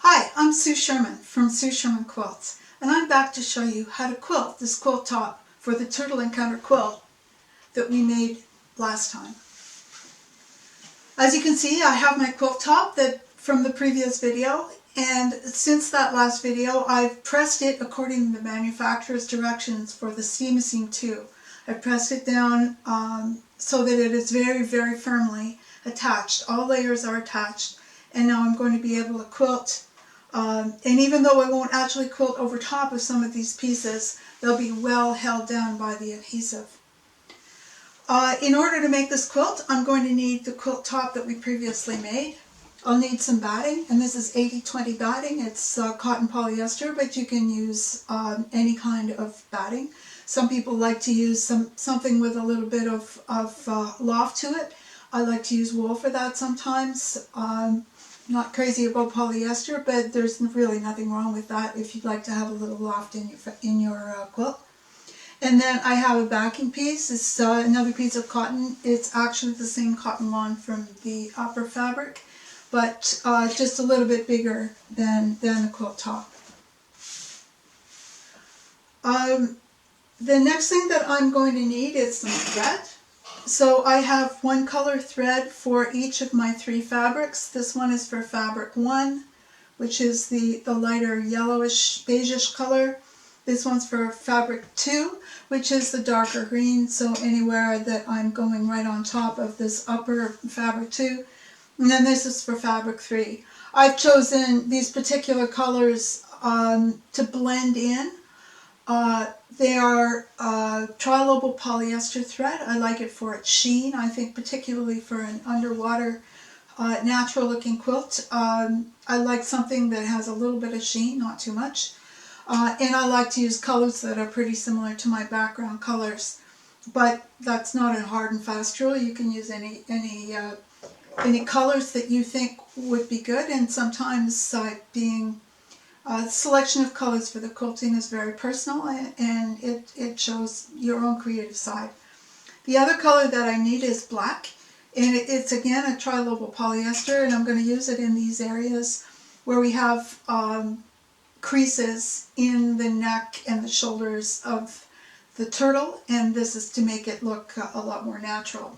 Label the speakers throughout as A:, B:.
A: Hi, I'm Sue Sherman from Sue Sherman Quilts, and I'm back to show you how to quilt this quilt top for the Turtle Encounter quilt that we made last time. As you can see, I have my quilt top from the previous video, and since that last video I've pressed it according to the manufacturer's directions for the Seam 2. I pressed it down so that it is very, very firmly attached. All layers are attached, and now I'm going to be able to quilt. And even though I won't actually quilt over top of some of these pieces, they'll be well held down by the adhesive. In order to make this quilt, I'm going to need the quilt top that we previously made. I'll need some batting, and this is 80-20 batting. It's cotton polyester, but you can use any kind of batting. Some people like to use something with a little bit of loft to it. I like to use wool for that sometimes. Not crazy about polyester, but there's really nothing wrong with that if you'd like to have a little loft in your quilt. And then I have a backing piece. It's another piece of cotton. It's actually the same cotton lawn from the upper fabric, but just a little bit bigger than the quilt top. The next thing that I'm going to need is some thread. So I have one color thread for each of my 3 fabrics. This one is for fabric 1, which is the lighter yellowish beigeish color. This one's for fabric 2, which is the darker green, so anywhere that I'm going right on top of this upper fabric 2. And then this is for fabric 3. I've chosen these particular colors to blend in. They are tri-lobal polyester thread. I like it for its sheen. I think particularly for an underwater natural looking quilt, I like something that has a little bit of sheen, not too much. And I like to use colors that are pretty similar to my background colors, but that's not a hard and fast rule. You can use any colors that you think would be good, and sometimes the selection of colors for the quilting is very personal, and it shows your own creative side. The other color that I need is black, and it's again a tri-lobal polyester, and I'm going to use it in these areas where we have creases in the neck and the shoulders of the turtle, and this is to make it look a lot more natural.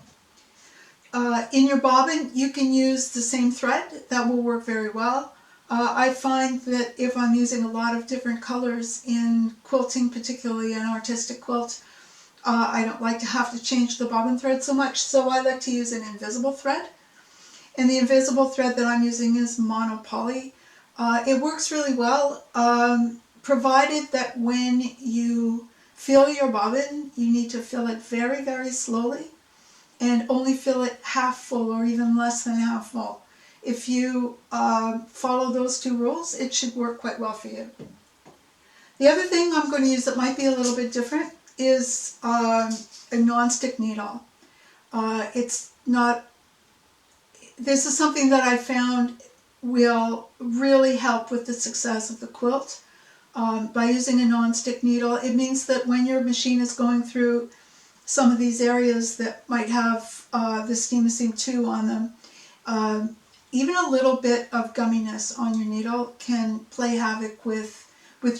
A: In your bobbin, you can use the same thread. That will work very well. I find that if I'm using a lot of different colors in quilting, particularly an artistic quilt, I don't like to have to change the bobbin thread so much, so I like to use an invisible thread. And the invisible thread that I'm using is monopoly. It works really well, provided that when you fill your bobbin, you need to fill it very, very slowly and only fill it half full or even less than half full. If you follow those 2 rules, it should work quite well for you. The other thing I'm going to use that might be a little bit different is a non-stick needle. This is something that I found will really help with the success of the quilt. By using a non-stick needle, it means that when your machine is going through some of these areas that might have the Seam 2 on them, even a little bit of gumminess on your needle can play havoc with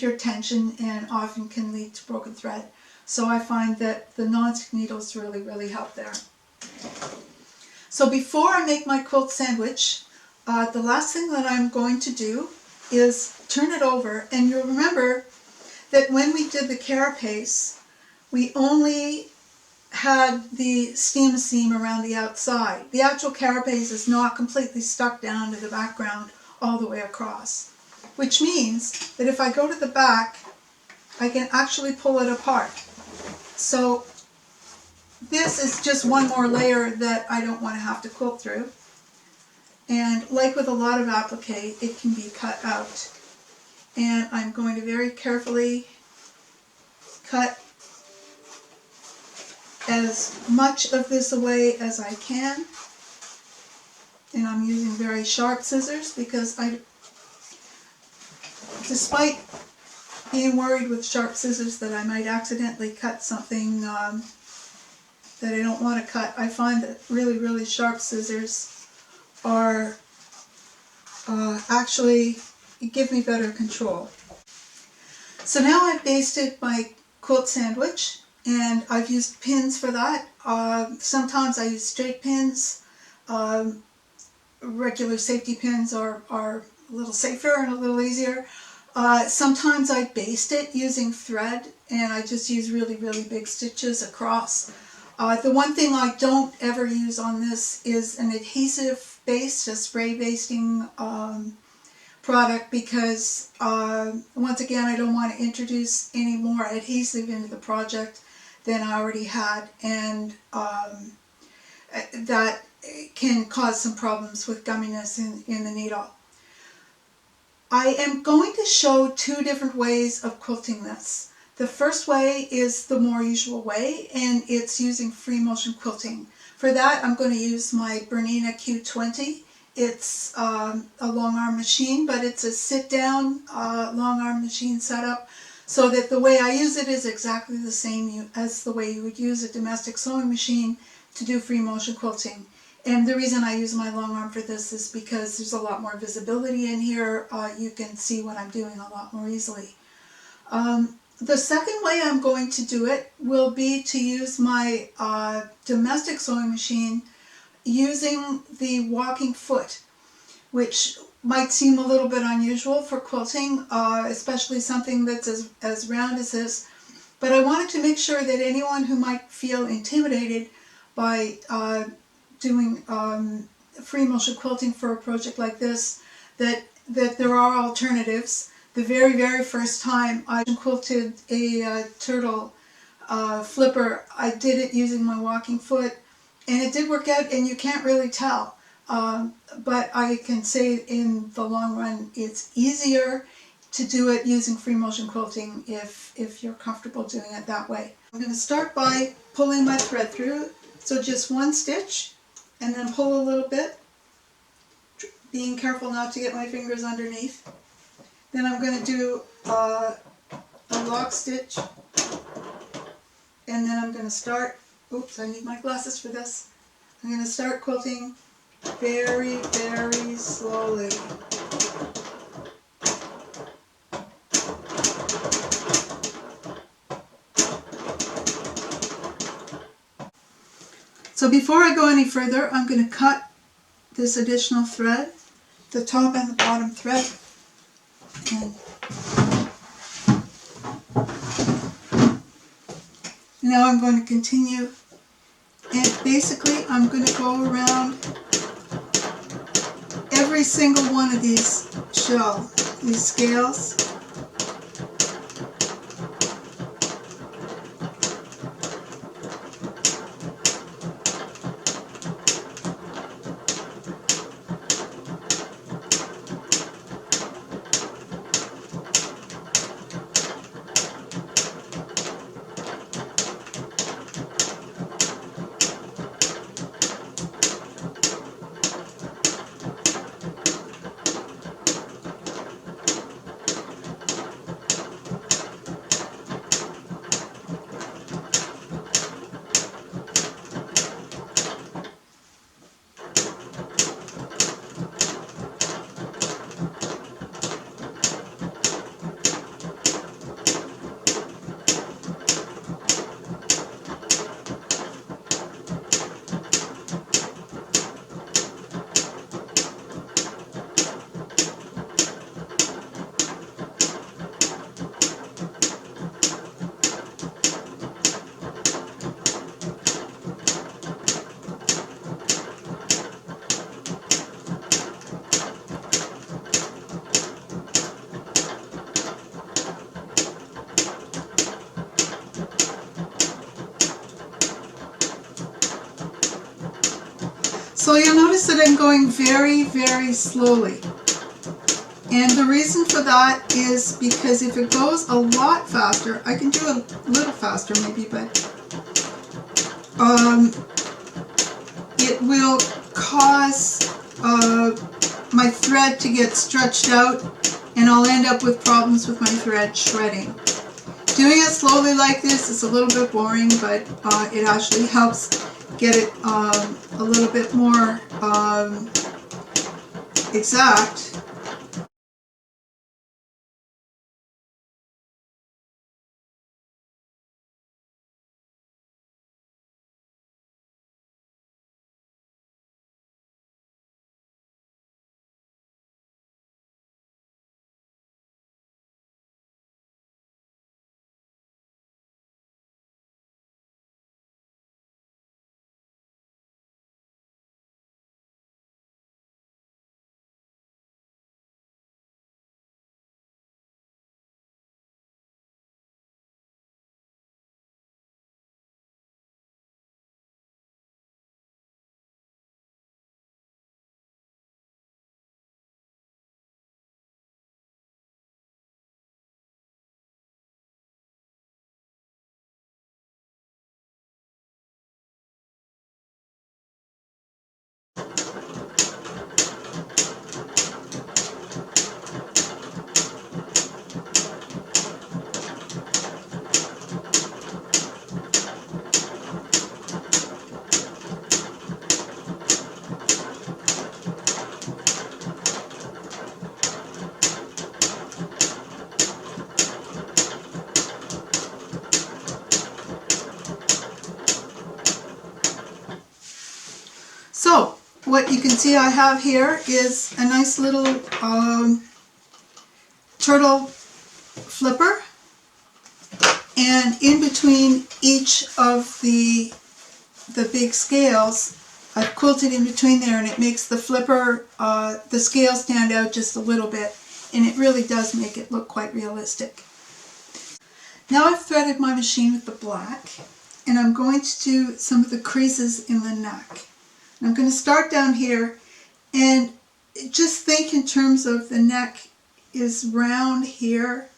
A: your tension and often can lead to broken thread. So I find that the non-stick needles really, really help there. So before I make my quilt sandwich, the last thing that I'm going to do is turn it over. And you'll remember that when we did the carapace, we only had the seam around the outside. The actual carapace is not completely stuck down to the background all the way across, which means that if I go to the back, I can actually pull it apart. So this is just one more layer that I don't want to have to quilt through. And like with a lot of applique, it can be cut out. And I'm going to very carefully cut as much of this away as I can. And I'm using very sharp scissors because despite being worried with sharp scissors that I might accidentally cut something that I don't want to cut, I find that really, really sharp scissors are actually give me better control. So now I've basted my quilt sandwich, and I've used pins for that. Sometimes I use straight pins. Regular safety pins are a little safer and a little easier. Sometimes I baste it using thread, and I just use really, really big stitches across. The one thing I don't ever use on this is an adhesive base, a spray basting product, because once again I don't want to introduce any more adhesive into the project than I already had, and that can cause some problems with gumminess in the needle. I am going to show two different ways of quilting this. The first way is the more usual way, and it's using free motion quilting. For that, I'm going to use my Bernina Q20. It's a long arm machine, but it's a sit down long arm machine setup, so that the way I use it is exactly the same as the way you would use a domestic sewing machine to do free motion quilting. And the reason I use my long arm for this is because there's a lot more visibility in here. You can see what I'm doing a lot more easily. The second way I'm going to do it will be to use my domestic sewing machine using the walking foot, which might seem a little bit unusual for quilting, especially something that's as round as this. But I wanted to make sure that anyone who might feel intimidated by doing free motion quilting for a project like this, that there are alternatives. The very, very first time I quilted a turtle flipper, I did it using my walking foot, and it did work out, and you can't really tell. But I can say in the long run it's easier to do it using free motion quilting if you're comfortable doing it that way. I'm going to start by pulling my thread through, so just one stitch, and then pull a little bit, being careful not to get my fingers underneath. Then I'm going to do a lock stitch, and then I'm going to start, oops, I need my glasses for this. I'm going to start quilting very, very slowly. So before I go any further, I'm going to cut this additional thread, the top and the bottom thread. And now I'm going to continue, and basically I'm going to go around every single one of these these scales. So you'll notice that I'm going very, very slowly. And the reason for that is because if it goes a lot faster, I can do it a little faster maybe, but it will cause my thread to get stretched out, and I'll end up with problems with my thread shredding. Doing it slowly like this is a little bit boring, but it actually helps get it a little bit more exact. what you can see I have here is a nice little turtle flipper, and in between each of the big scales I've quilted in between there, and it makes the flipper, the scale stand out just a little bit, and it really does make it look quite realistic. Now I've threaded my machine with the black, and I'm going to do some of the creases in the neck. And I'm going to start down here, and just think in terms of the neck is round here,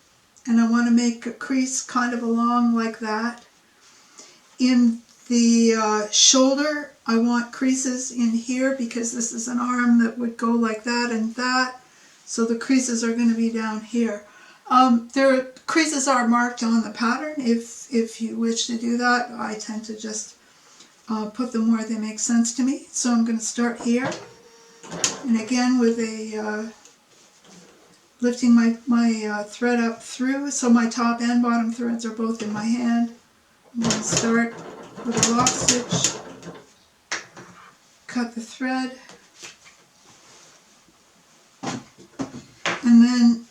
A: and I want to make a crease kind of along like that. In the shoulder, I want creases in here because this is an arm that would go like that and that, so the creases are going to be down here. Creases are marked on the pattern if you wish to do that. I tend to just put them where they make sense to me. So I'm going to start here, and again with a lifting my thread up through, so my top and bottom threads are both in my hand. I'm going to start with a lock stitch, cut the thread, and then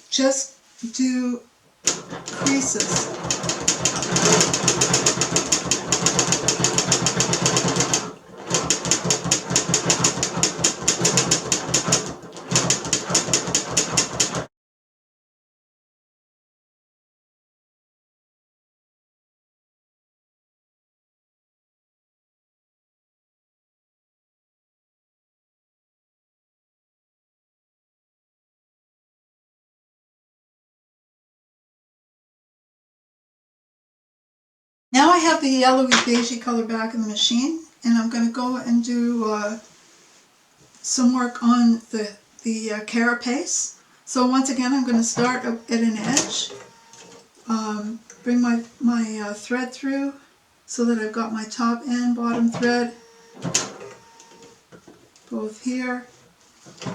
A: just do creases. Now I have the yellowy beigey color back in the machine, and I'm going to go and do some work on the carapace. So once again, I'm going to start at an edge, bring my thread through so that I've got my top and bottom thread both here,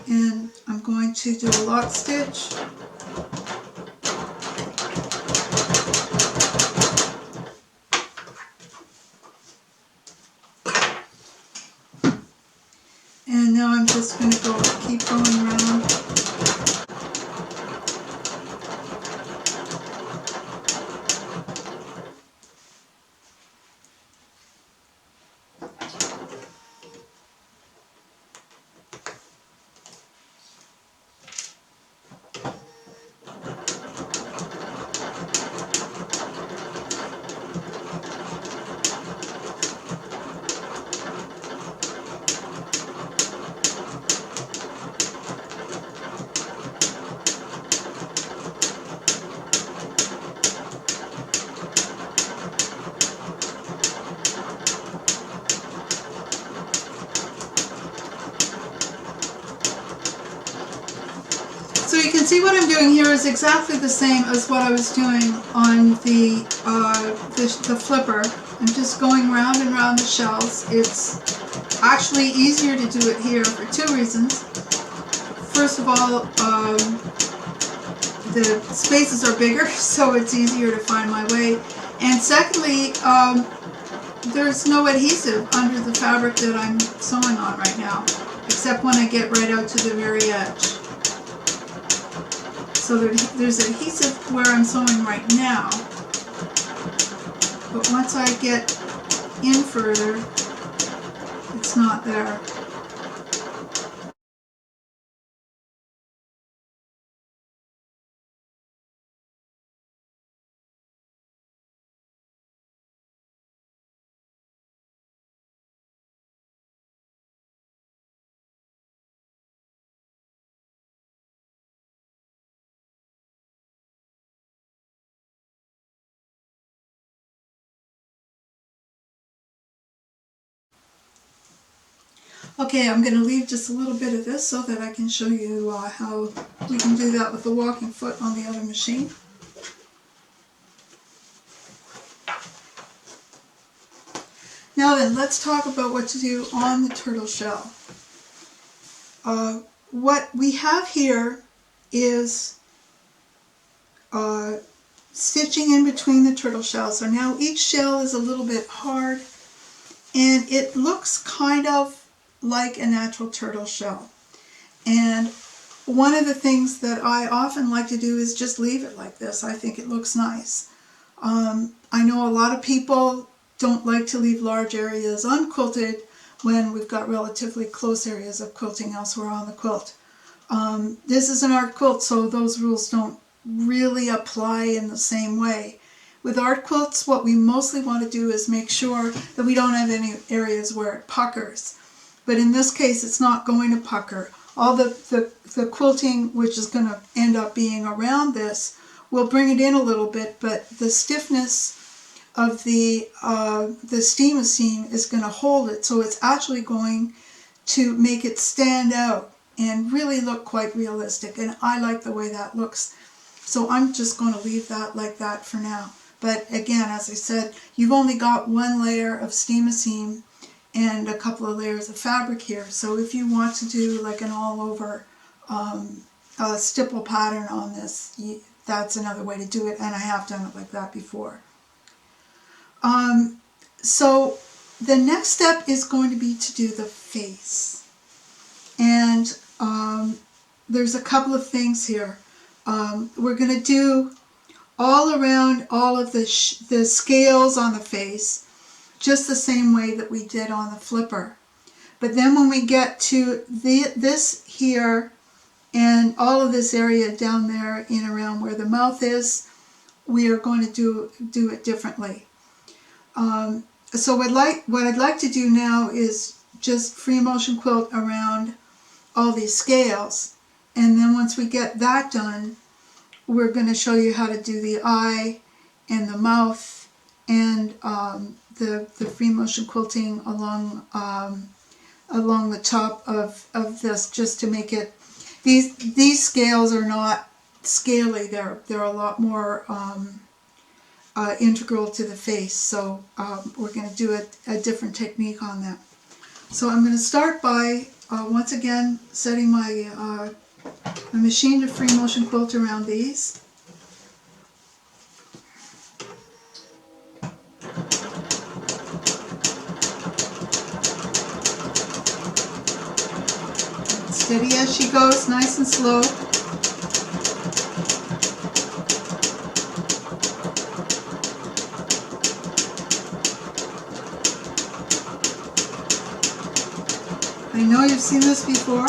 A: and I'm going to do a lock stitch. And now I'm just going to keep going around. So you can see what I'm doing here is exactly the same as what I was doing on the flipper. I'm just going round and round the shells. It's actually easier to do it here for two reasons. First of all, the spaces are bigger, so it's easier to find my way. And secondly, there's no adhesive under the fabric that I'm sewing on right now, except when I get right out to the very edge. So there's adhesive where I'm sewing right now, but once I get in further, it's not there. Okay, I'm going to leave just a little bit of this so that I can show you how we can do that with the walking foot on the other machine. Now then, let's talk about what to do on the turtle shell. What we have here is stitching in between the turtle shells. So now each shell is a little bit hard, and it looks kind of like a natural turtle shell. And one of the things that I often like to do is just leave it like this. I think it looks nice. I know a lot of people don't like to leave large areas unquilted when we've got relatively close areas of quilting elsewhere on the quilt. This is an art quilt, so those rules don't really apply in the same way. With art quilts, what we mostly want to do is make sure that we don't have any areas where it puckers. But in this case, it's not going to pucker. All the quilting, which is going to end up being around this, will bring it in a little bit, but the stiffness of the steam seam is going to hold it, so it's actually going to make it stand out and really look quite realistic, and I like the way that looks. So I'm just going to leave that like that for now. But again, as I said, you've only got one layer of steam seam and a couple of layers of fabric here, so if you want to do like an all-over stipple pattern on this, that's another way to do it, and I have done it like that before. So the next step is going to be to do the face. And there's a couple of things here. We're going to do all around all of the scales on the face, just the same way that we did on the flipper. But then when we get to this here, and all of this area down there in around where the mouth is, we are going to do it differently. So what I'd like to do now is just free motion quilt around all these scales, and then once we get that done, we're going to show you how to do the eye and the mouth and the free motion quilting along the top of this, just to make it. These scales are not scaly, they're a lot more integral to the face, so we're going to do a different technique on that. So I'm going to start by once again setting my machine to free motion quilt around these. Steady as she goes, nice and slow. I know you've seen this before.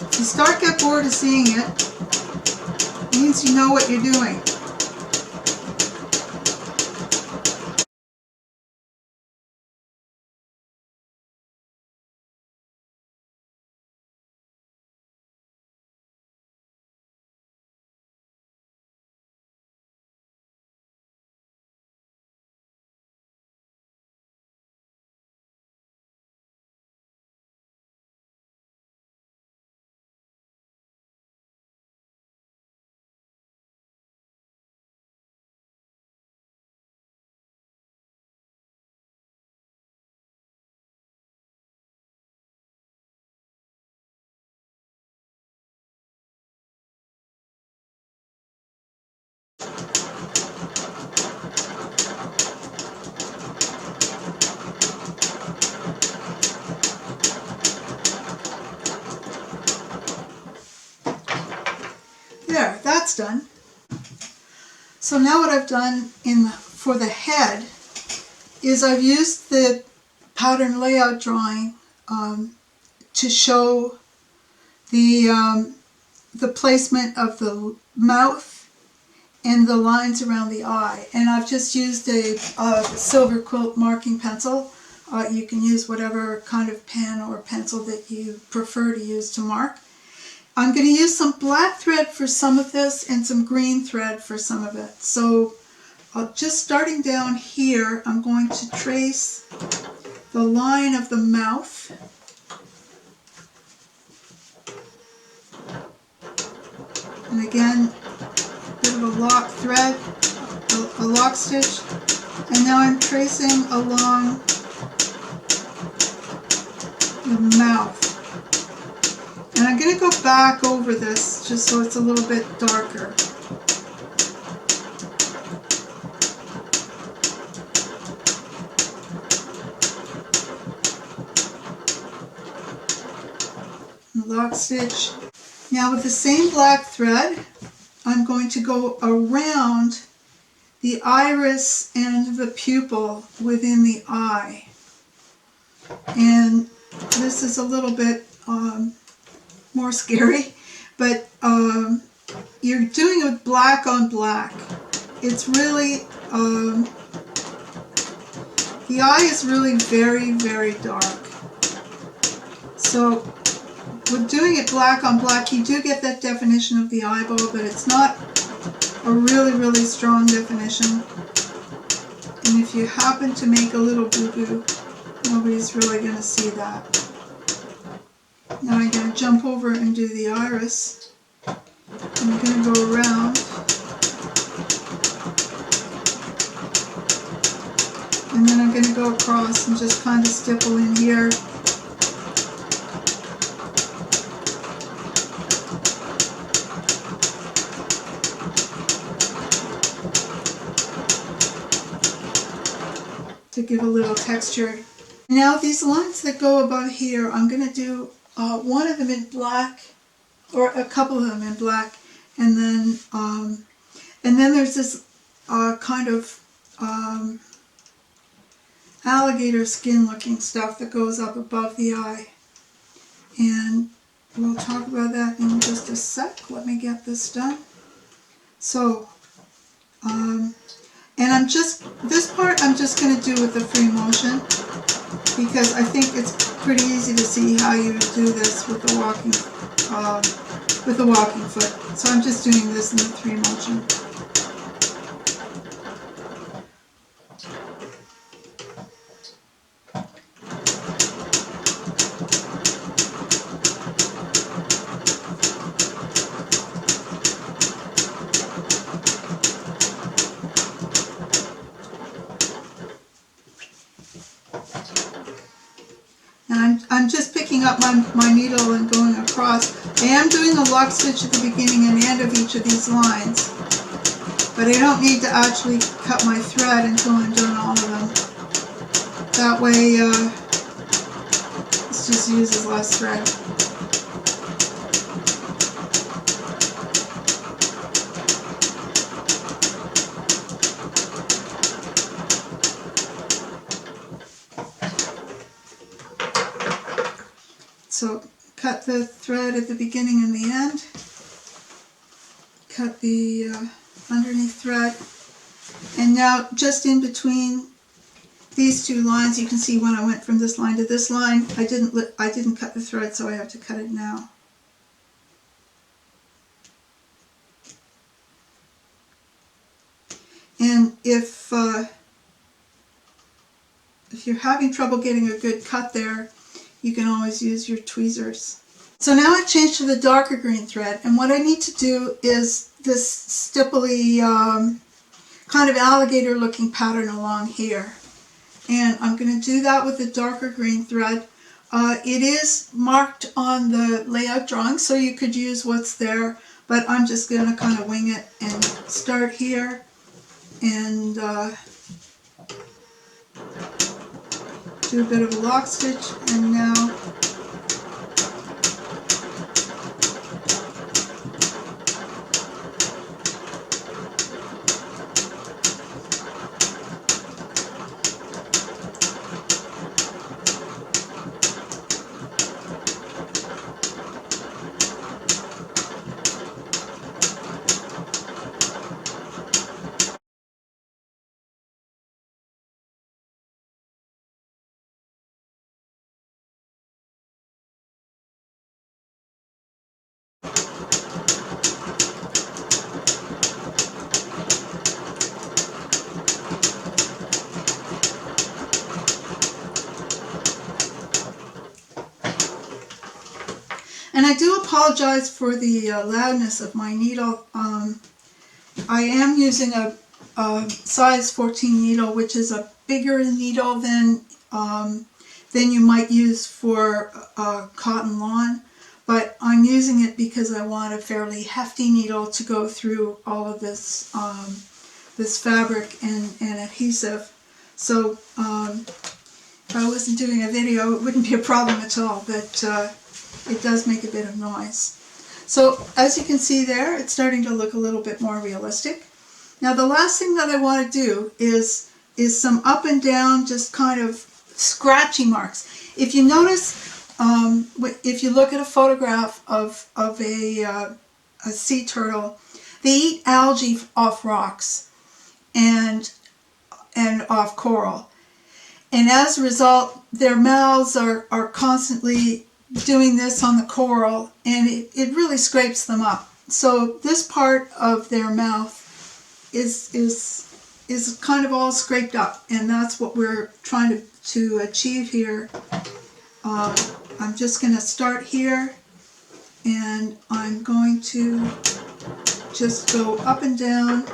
A: If you start to get bored of seeing it, it means you know what you're doing. There, that's done. So now what I've done for the head is I've used the pattern layout drawing to show the placement of the mouth and the lines around the eye. And I've just used a silver quilt marking pencil. You can use whatever kind of pen or pencil that you prefer to use to mark. I'm going to use some black thread for some of this and some green thread for some of it. So just starting down here, I'm going to trace the line of the mouth. And again, a bit of a lock thread, a lock stitch. And now I'm tracing along the mouth. And I'm going to go back over this just so it's a little bit darker. lock stitch. Now with the same black thread, I'm going to go around the iris and the pupil within the eye. And this is a little bit more scary, but you're doing it with black on black. It's really, the eye is really very, very dark. So with doing it black on black, you do get that definition of the eyeball, but it's not a really, really strong definition. And if you happen to make a little boo-boo, nobody's really going to see that. Now I'm going to jump over and do the iris. I'm going to go around. And then I'm going to go across and just kind of stipple in here. To give a little texture. Now these lines that go above here, I'm going to do one of them in black, or a couple of them in black, and then there's this kind of alligator skin looking stuff that goes up above the eye, and we'll talk about that in just a sec. Let me get this done. So and this part I'm just going to do with the free motion, because I think it's pretty easy to see how you would do this with the walking foot. So I'm just doing this in the free motion. I'm just picking up my needle and going across. I am doing a lock stitch at the beginning and end of each of these lines, but I don't need to actually cut my thread until I'm done all of them. That way this just uses less thread. So cut the thread at the beginning and the end, cut the underneath thread, and now just in between these two lines, you can see when I went from this line to this line, I didn't cut the thread, so I have to cut it now. And if you're having trouble getting a good cut there, you can always use your tweezers. So now I've changed to the darker green thread, and what I need to do is this stipply kind of alligator looking pattern along here. And I'm going to do that with the darker green thread. It is marked on the layout drawing, so you could use what's there, but I'm just going to kind of wing it and start here and do a bit of a lock stitch, and now and I do apologize for the loudness of my needle. I am using a size 14 needle, which is a bigger needle than you might use for cotton lawn, but I'm using it because I want a fairly hefty needle to go through all of this this fabric and adhesive. So if I wasn't doing a video, it wouldn't be a problem at all, but it does make a bit of noise. So as you can see there, it's starting to look a little bit more realistic. Now the last thing that I want to do is some up and down, just kind of scratchy marks. If you notice, if you look at a photograph of a sea turtle, they eat algae off rocks and off coral. And as a result, their mouths are constantly doing this on the coral, and it really scrapes them up. So this part of their mouth is kind of all scraped up, and that's what we're trying to achieve here. I'm just going to start here, and I'm going to just go up and down,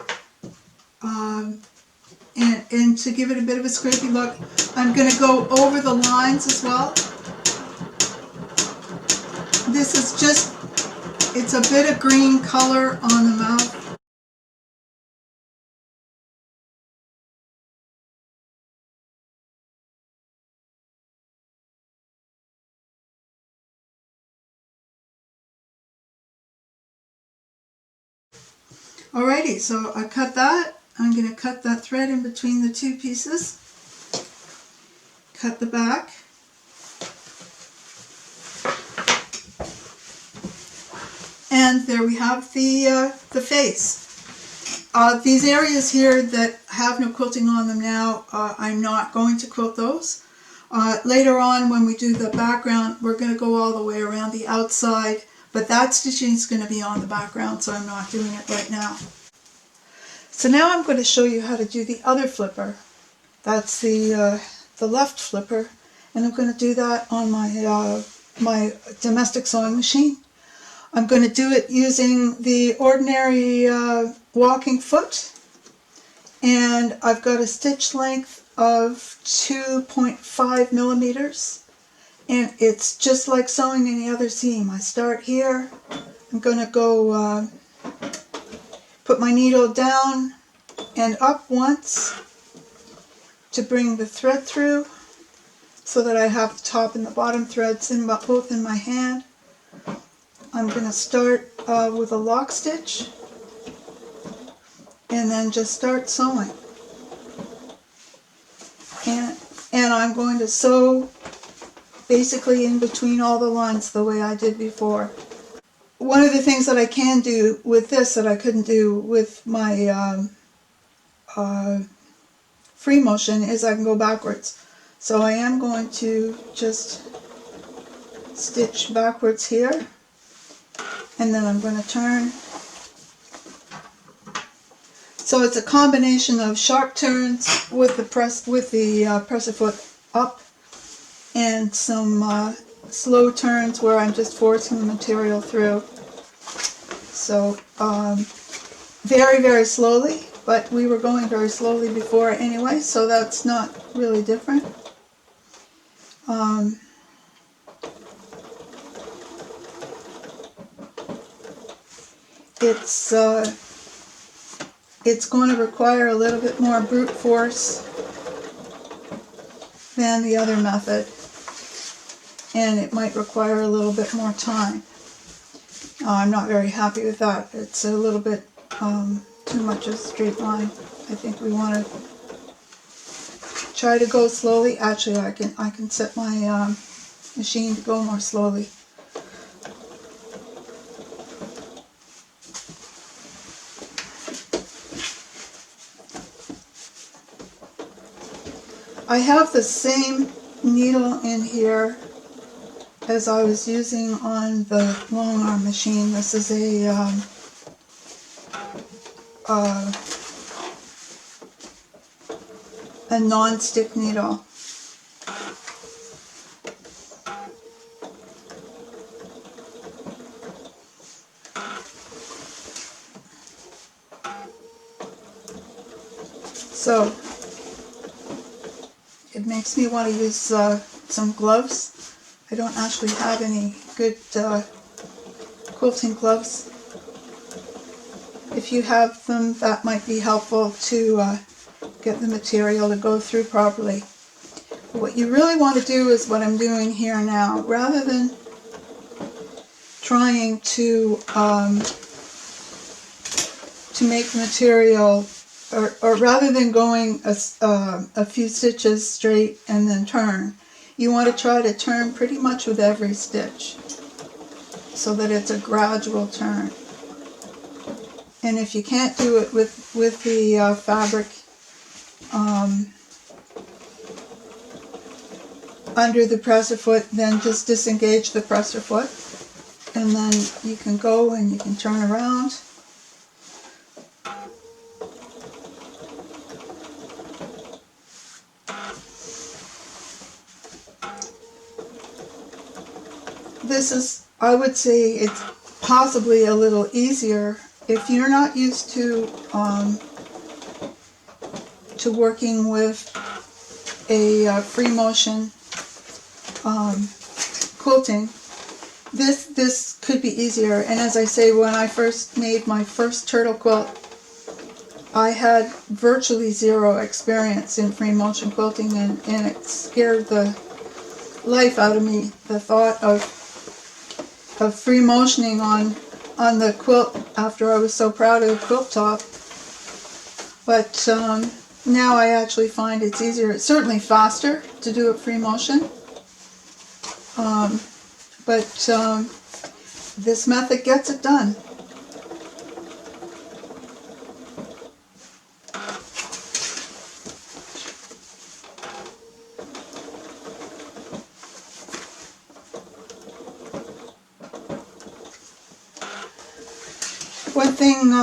A: and to give it a bit of a scrapey look, I'm going to go over the lines as well. This is just, it's a bit of green color on the mouth. Alrighty, so I cut that. I'm going to cut that thread in between the two pieces. Cut the back. And there we have the face. These areas here that have no quilting on them now, I'm not going to quilt those. Later on, when we do the background, we're going to go all the way around the outside, but that stitching is going to be on the background, so I'm not doing it right now. So now I'm going to show you how to do the other flipper. That's the left flipper, and I'm going to do that on my my domestic sewing machine. I'm going to do it using the ordinary walking foot, and I've got a stitch length of 2.5 millimeters, and it's just like sewing any other seam. I start here. I'm going to go put my needle down and up once to bring the thread through, so that I have the top and the bottom threads both in my hand. I'm going to start with a lock stitch and then just start sewing. And I'm going to sew basically in between all the lines the way I did before. One of the things that I can do with this that I couldn't do with my free motion is I can go backwards. So I am going to just stitch backwards here, and then I'm going to turn. So it's a combination of sharp turns with the presser foot up, and some slow turns where I'm just forcing the material through. So very, very slowly, but we were going very slowly before anyway, so that's not really different. It's going to require a little bit more brute force than the other method, and it might require a little bit more time. I'm not very happy with that. It's a little bit too much of a straight line. I think we want to try to go slowly. Actually, I can set my machine to go more slowly. I have the same needle in here as I was using on the long arm machine. This is a non-stick needle. So it makes me want to use some gloves. I don't actually have any good quilting gloves. If you have them, that might be helpful to get the material to go through properly. What you really want to do is what I'm doing here now. Rather than trying to make the material, or rather than going a few stitches straight and then turn, you want to try to turn pretty much with every stitch so that it's a gradual turn. And if you can't do it with the fabric under the presser foot, then just disengage the presser foot, and then you can go and you can turn around. This is, I would say, it's possibly a little easier if you're not used to working with a free motion quilting. This could be easier. And as I say, when I first made my first turtle quilt, I had virtually zero experience in free motion quilting, and it scared the life out of me, the thought of free motioning on the quilt after I was so proud of the quilt top. But now I actually find it's easier. It's certainly faster to do it free motion, but this method gets it done. One thing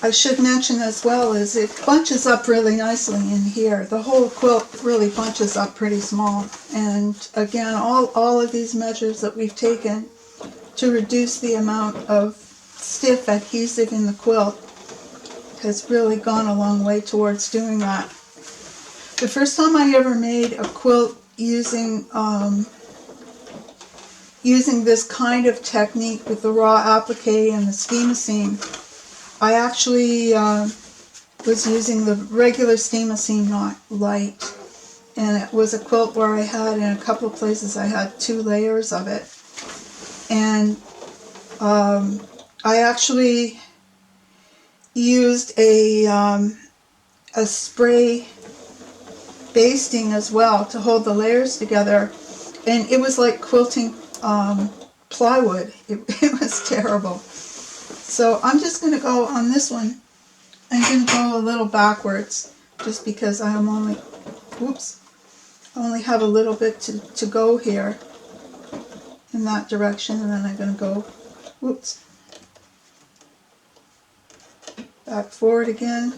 A: I should mention as well is it bunches up really nicely in here. The whole quilt really bunches up pretty small. And again, all of these measures that we've taken to reduce the amount of stiff adhesive in the quilt has really gone a long way towards doing that. The first time I ever made a quilt using this kind of technique with the raw applique and the steam seam, I actually was using the regular steam seam, not light. And it was a quilt where I had, in a couple of places, I had 2 layers of it. And I actually used a spray basting as well to hold the layers together. And it was like quilting plywood. It was terrible. So I'm just going to go on this one. I'm going to go a little backwards just because I am only, whoops, I only have a little bit to go here in that direction, and then I'm going to go, whoops, back forward again.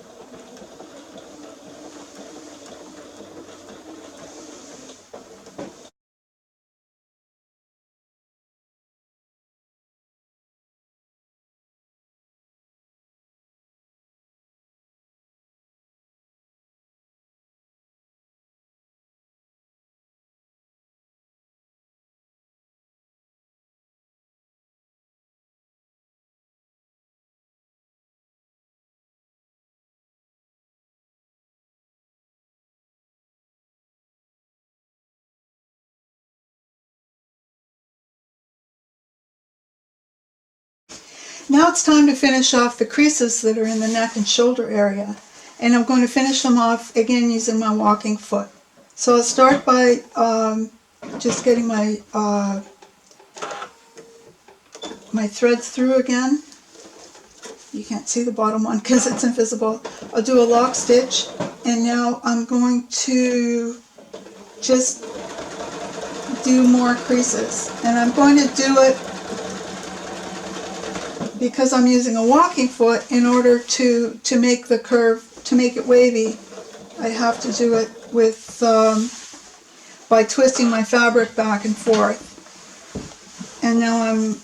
A: Now it's time to finish off the creases that are in the neck and shoulder area. And I'm going to finish them off again using my walking foot. So I'll start by just getting my my threads through again. You can't see the bottom one because it's invisible. I'll do a lock stitch, and now I'm going to just do more creases. And I'm going to do it because I'm using a walking foot. In order to make the curve, to make it wavy, I have to do it with by twisting my fabric back and forth. And now I'm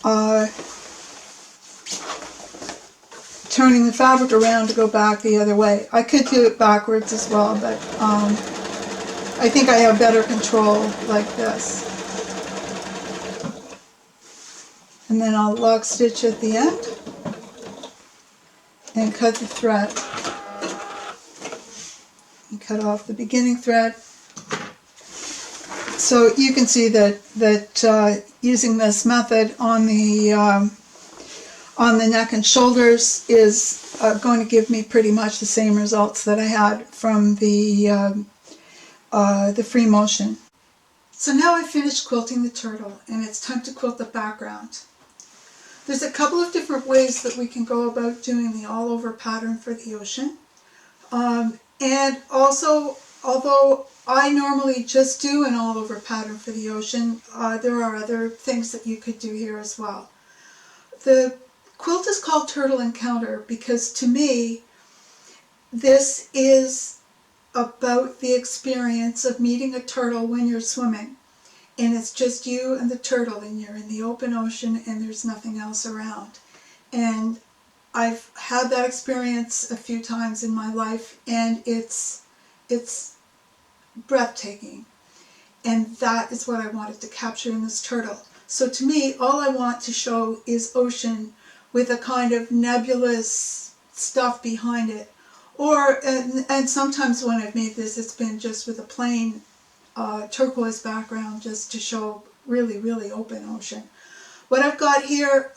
A: turning the fabric around to go back the other way. I could do it backwards as well, but I think I have better control like this. And then I'll lock stitch at the end and cut the thread. And cut off the beginning thread. So you can see that using this method on the neck and shoulders is going to give me pretty much the same results that I had from the free motion. So now I've finished quilting the turtle, and it's time to quilt the background. There's a couple of different ways that we can go about doing the all-over pattern for the ocean. And also, although I normally just do an all-over pattern for the ocean, there are other things that you could do here as well. The quilt is called Turtle Encounter because to me, this is about the experience of meeting a turtle when you're swimming. And it's just you and the turtle, and you're in the open ocean and there's nothing else around. And I've had that experience a few times in my life, and it's breathtaking. And that is what I wanted to capture in this turtle. So to me, all I want to show is ocean with a kind of nebulous stuff behind it. And sometimes when I've made this, it's been just with a plain turquoise background, just to show really, really open ocean. What I've got here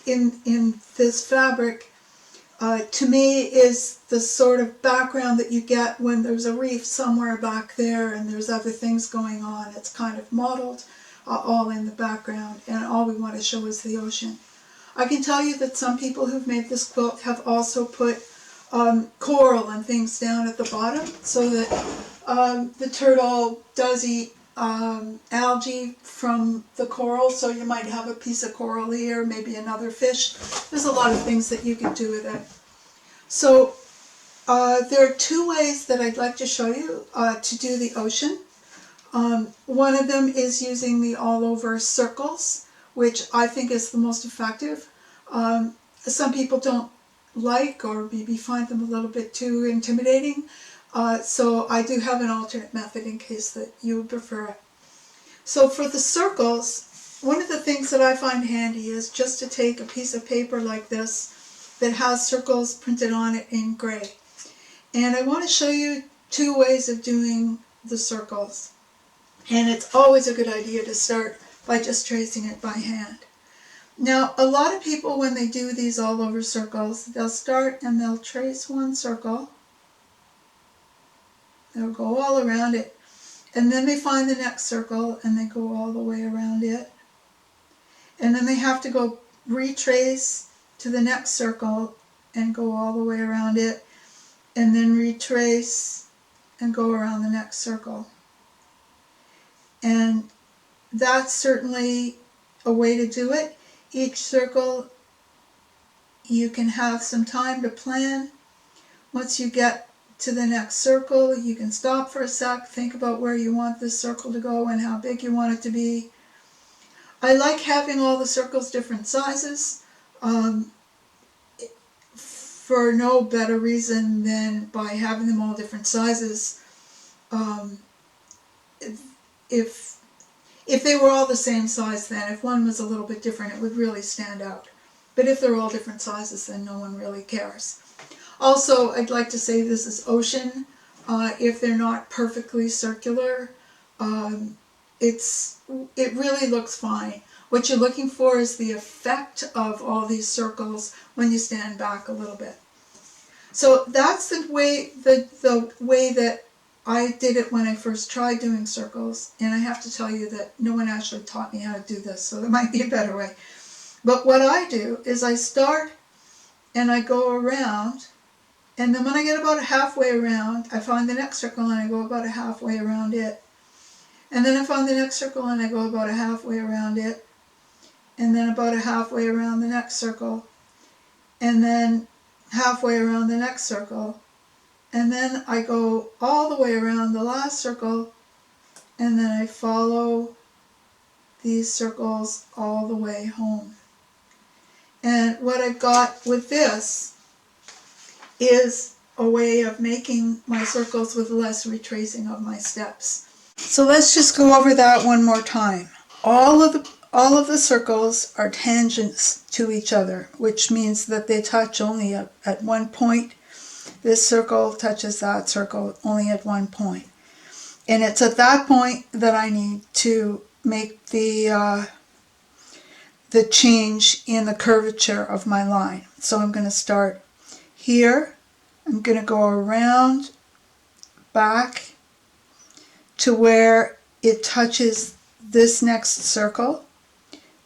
A: in this fabric, to me, is the sort of background that you get when there's a reef somewhere back there and there's other things going on. It's kind of modeled all in the background, and all we want to show is the ocean. I can tell you that some people who've made this quilt have also put coral and things down at the bottom so that the turtle does eat algae from the coral, so you might have a piece of coral here, maybe another fish. There's a lot of things that you can do with it. So there are two ways that I'd like to show you to do the ocean. One of them is using the all-over circles, which I think is the most effective. Some people don't like, or maybe find them a little bit too intimidating. So I do have an alternate method in case that you would prefer it. So for the circles, one of the things that I find handy is just to take a piece of paper like this that has circles printed on it in gray. And I want to show you two ways of doing the circles. And it's always a good idea to start by just tracing it by hand. Now, a lot of people, when they do these all-over circles, they'll start and they'll trace one circle. They'll go all around it, and then they find the next circle and they go all the way around it. And then they have to go retrace to the next circle and go all the way around it, and then retrace and go around the next circle. And that's certainly a way to do it. Each circle, you can have some time to plan. Once you get to the next circle, you can stop for a sec, think about where you want this circle to go and how big you want it to be. I like having all the circles different sizes for no better reason than by having them all different sizes. If they were all the same size, then if one was a little bit different, it would really stand out. But if they're all different sizes, then no one really cares. Also, I'd like to say this is ocean. If they're not perfectly circular, it really looks fine. What you're looking for is the effect of all these circles when you stand back a little bit. So that's the way that I did it when I first tried doing circles, and I have to tell you that no one actually taught me how to do this, so there might be a better way. But what I do is I start and I go around, and then when I get about halfway around, I find the next circle and I go about halfway around it. And then I find the next circle and I go about halfway around it. And then about halfway around the next circle. And then halfway around the next circle. And then I go all the way around the last circle, and then I follow these circles all the way home. And what I've got with this is a way of making my circles with less retracing of my steps. So let's just go over that one more time. All of the circles are tangents to each other, which means that they touch only at one point. This circle touches that circle only at one point. And it's at that point that I need to make the change in the curvature of my line. So I'm going to start here. I'm going to go around back to where it touches this next circle.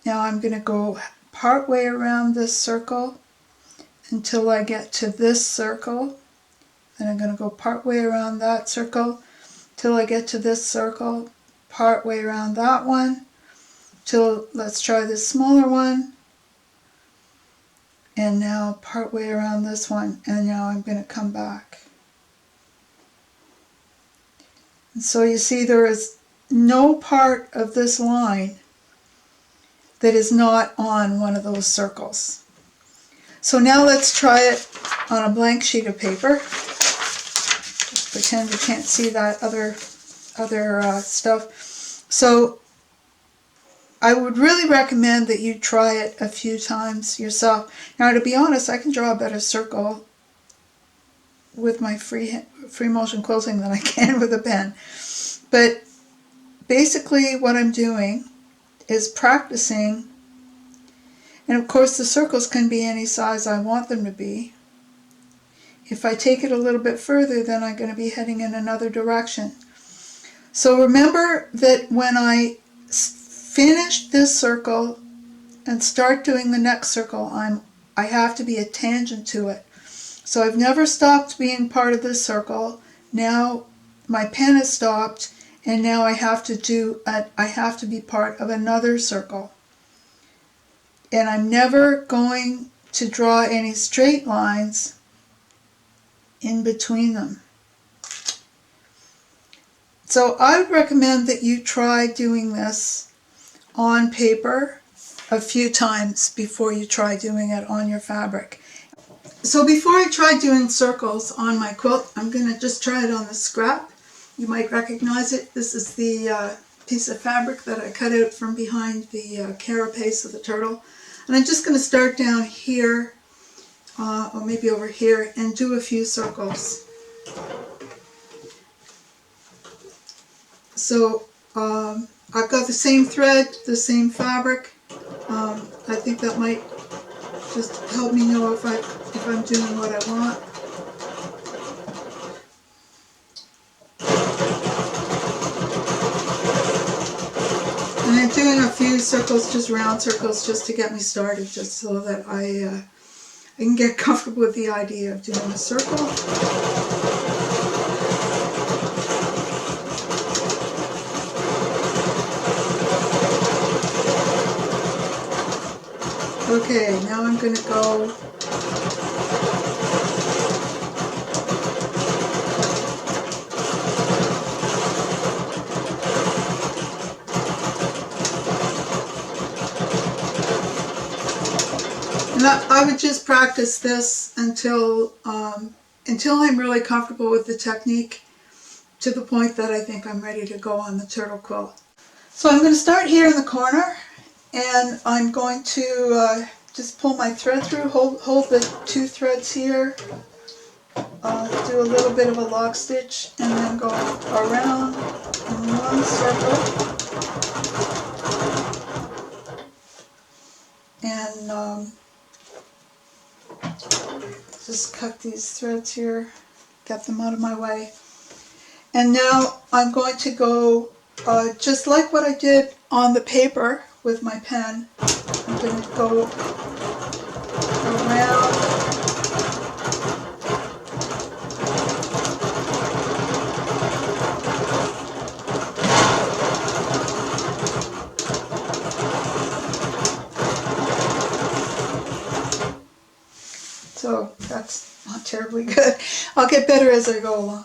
A: Now I'm going to go part way around this circle until I get to this circle. Then I'm going to go part way around that circle till I get to this circle, part way around that one, till let's try this smaller one, and now part way around this one, and now I'm going to come back. And so you see there is no part of this line that is not on one of those circles. So now let's try it on a blank sheet of paper. Just pretend you can't see that other stuff. So I would really recommend that you try it a few times yourself. Now, to be honest, I can draw a better circle with my free motion quilting than I can with a pen. But basically what I'm doing is practicing, and of course the circles can be any size I want them to be. If I take it a little bit further, then I'm going to be heading in another direction. So remember that when I finish this circle and start doing the next circle, I have to be a tangent to it. So I've never stopped being part of this circle. Now my pen has stopped, and now I have to be part of another circle. And I'm never going to draw any straight lines in between them. So I would recommend that you try doing this on paper a few times before you try doing it on your fabric. So before I try doing circles on my quilt, I'm going to just try it on the scrap. You might recognize it. This is the piece of fabric that I cut out from behind the carapace of the turtle. And I'm just going to start down here, or maybe over here, and do a few circles. So I've got the same thread, the same fabric. I think that might just help me know if I'm doing what I want. And I'm doing a few circles, just round circles, just to get me started, just so that I can get comfortable with the idea of doing a circle. Okay, now I'm going to go and I would just practice this until I'm really comfortable with the technique, to the point that I think I'm ready to go on the turtle quilt. So I'm going to start here in the corner, and I'm going to just pull my thread through, hold the two threads here, do a little bit of a lock stitch, and then go around in one circle, and just cut these threads here, get them out of my way. And now I'm going to go just like what I did on the paper with my pen. I'm going to go around so that's not terribly good. I'll get better as I go along.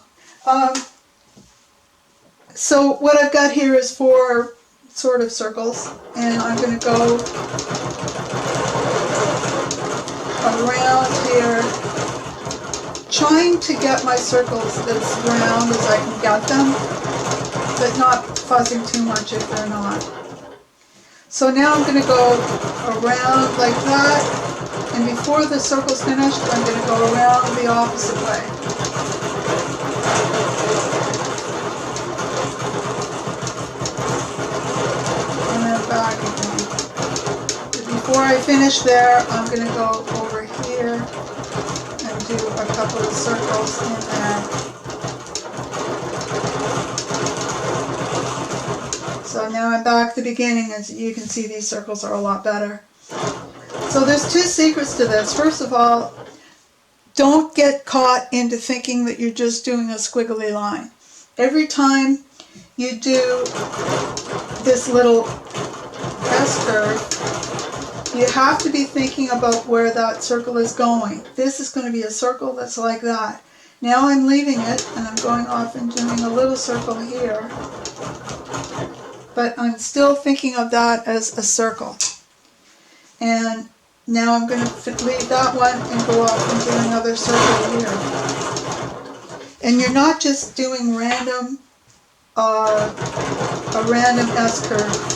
A: So what I've got here is 4 sort of circles, and I'm going to go around here, trying to get my circles as round as I can get them, but not fussing too much if they're not. So now I'm going to go around like that, and before the circle's finished, I'm going to go around the opposite way. I finish there, I'm going to go over here and do a couple of circles in there. So now I'm back at the beginning, and you can see these circles are a lot better. So there's two secrets to this. First of all, don't get caught into thinking that you're just doing a squiggly line. Every time you do this little S-curve, you have to be thinking about where that circle is going. This is going to be a circle that's like that. Now I'm leaving it and I'm going off and doing a little circle here, but I'm still thinking of that as a circle. And now I'm going to leave that one and go off and do another circle here. And you're not just doing random, a random S-curve.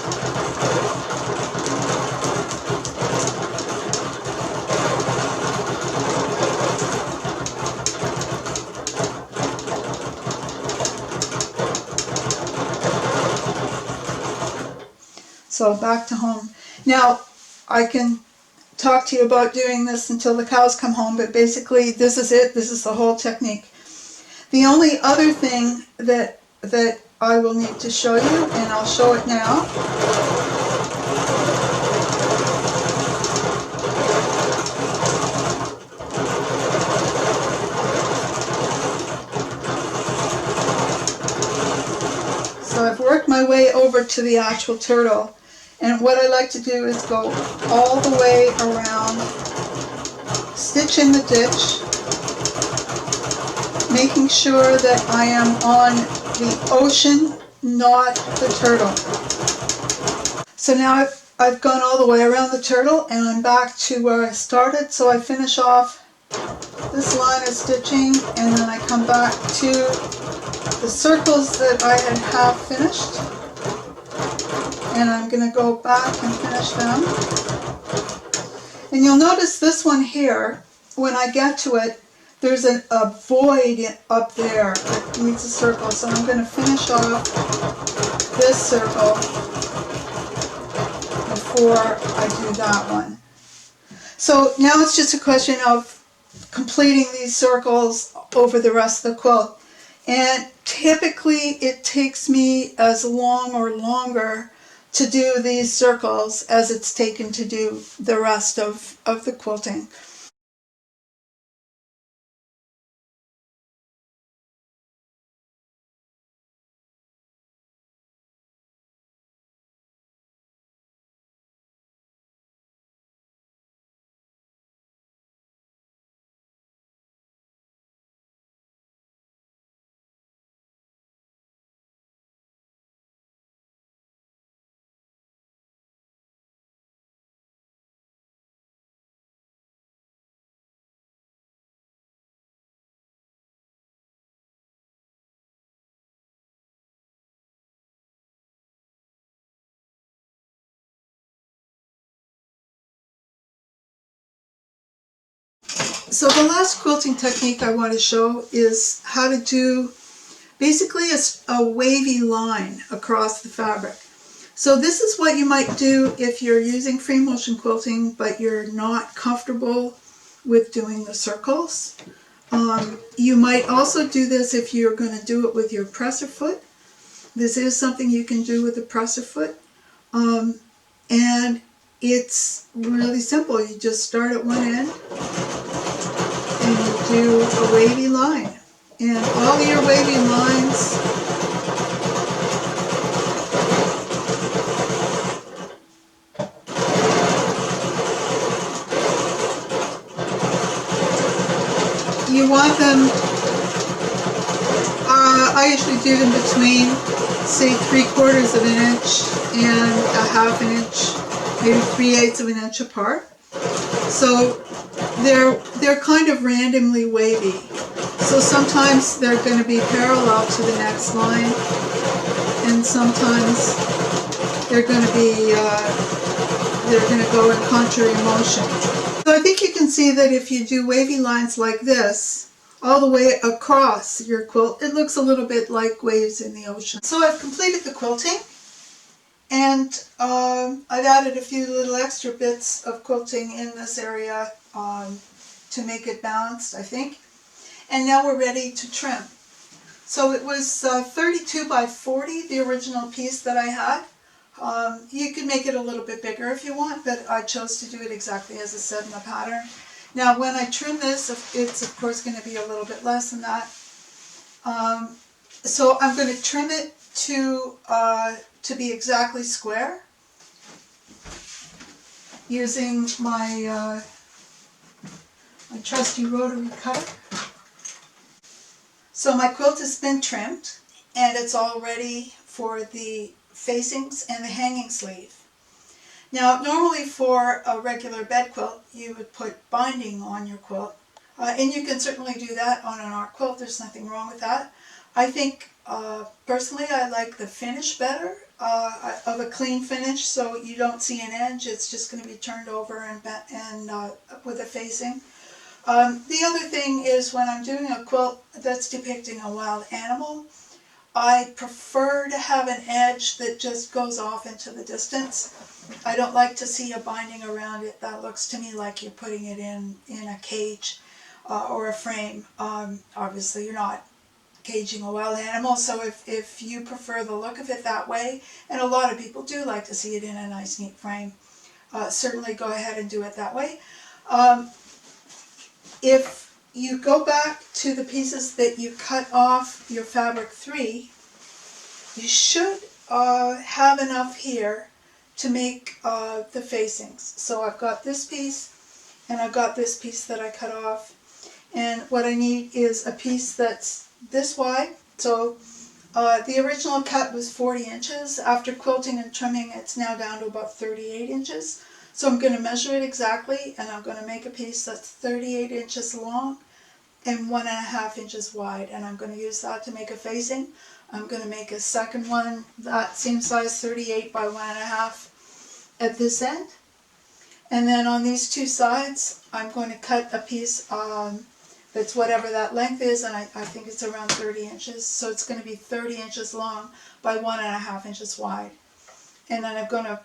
A: So back to home. Now I can talk to you about doing this until the cows come home, but basically this is it. This is the whole technique. The only other thing that I will need to show you, and I'll show it now, so I've worked my way over to the actual turtle. And what I like to do is go all the way around, stitch in the ditch, making sure that I am on the ocean, not the turtle. So now I've gone all the way around the turtle and I'm back to where I started. So I finish off this line of stitching and then I come back to the circles that I had half finished. And I'm going to go back and finish them. And you'll notice this one here, when I get to it, there's a void up there that needs a circle. So I'm going to finish off this circle before I do that one. So now it's just a question of completing these circles over the rest of the quilt. And typically it takes me as long or longer to do these circles as it's taken to do the rest of the quilting. So the last quilting technique I want to show is how to do basically a wavy line across the fabric. So this is what you might do if you're using free motion quilting but you're not comfortable with doing the circles. You might also do this if you're going to do it with your presser foot. This is something you can do with a presser foot. And it's really simple. You just start at one end and you do a wavy line. And all your wavy lines you want them, I usually do them between, say, 3/4 of an inch and a 1/2 inch, maybe 3/8 of an inch apart. So they're kind of randomly wavy. So sometimes they're going to be parallel to the next line, and sometimes they're going to be go in contrary motion. So I think you can see that if you do wavy lines like this all the way across your quilt, it looks a little bit like waves in the ocean. So I've completed the quilting, And I've added a few little extra bits of quilting in this area to make it balanced, I think. And now we're ready to trim. So it was 32 by 40, the original piece that I had. You can make it a little bit bigger if you want, but I chose to do it exactly as it said in the pattern. Now when I trim this, it's of course going to be a little bit less than that. So I'm going to trim it to be exactly square using my trusty rotary cutter. So my quilt has been trimmed and it's all ready for the facings and the hanging sleeve. Now normally for a regular bed quilt you would put binding on your quilt, and you can certainly do that on an art quilt, there's nothing wrong with that. I think personally I like the finish better, of a clean finish, so you don't see an edge, it's just going to be turned over and with a facing. The other thing is when I'm doing a quilt that's depicting a wild animal, I prefer to have an edge that just goes off into the distance. I don't like to see a binding around it. That looks to me like you're putting it in a cage or a frame. Obviously you're not caging a wild animal, so if you prefer the look of it that way, and a lot of people do like to see it in a nice neat frame, certainly go ahead and do it that way. If you go back to the pieces that you cut off your fabric 3, you should have enough here to make the facings. So I've got this piece and I've got this piece that I cut off, and what I need is a piece that's this wide. So the original cut was 40 inches. After quilting and trimming it's now down to about 38 inches. So I'm going to measure it exactly, and I'm going to make a piece that's 38 inches long and 1.5 inches wide, and I'm going to use that to make a facing. I'm going to make a second one that same size, 38 by 1.5 at this end, and then on these two sides I'm going to cut a piece that's whatever that length is, and I think it's around 30 inches, so it's going to be 30 inches long by 1.5 inches wide. And then I'm going to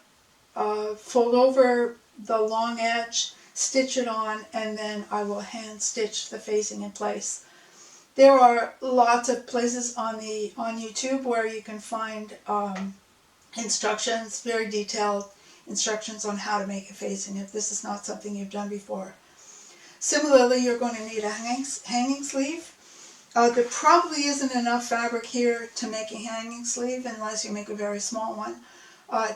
A: fold over the long edge, stitch it on, and then I will hand stitch the facing in place. There are lots of places on YouTube where you can find instructions, very detailed instructions on how to make a facing if this is not something you've done before. Similarly, you're going to need a hanging sleeve. There probably isn't enough fabric here to make a hanging sleeve unless you make a very small one.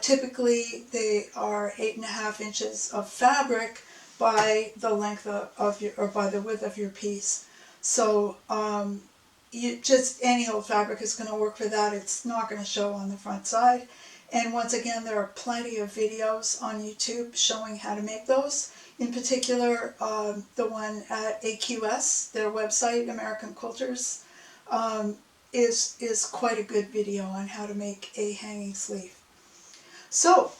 A: Typically they are 8.5 inches of fabric by the length of your, or by the width of your piece. So just any old fabric is going to work for that. It's not going to show on the front side. And once again, there are plenty of videos on YouTube showing how to make those. In particular, the one at AQS, their website, American Quilters, is quite a good video on how to make a hanging sleeve. So,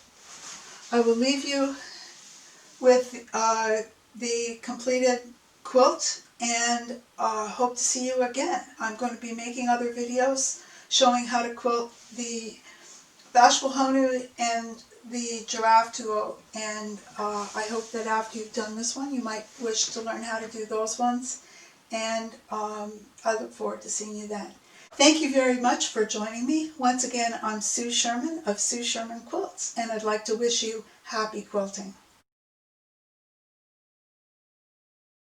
A: I will leave you with the completed quilt, and hope to see you again. I'm going to be making other videos showing how to quilt the Bashful Honu and the giraffe duo, and I hope that after you've done this one you might wish to learn how to do those ones, and I look forward to seeing you then. Thank you very much for joining me. Once again, I'm Sue Sherman of Sue Sherman Quilts, and I'd like to wish you happy quilting.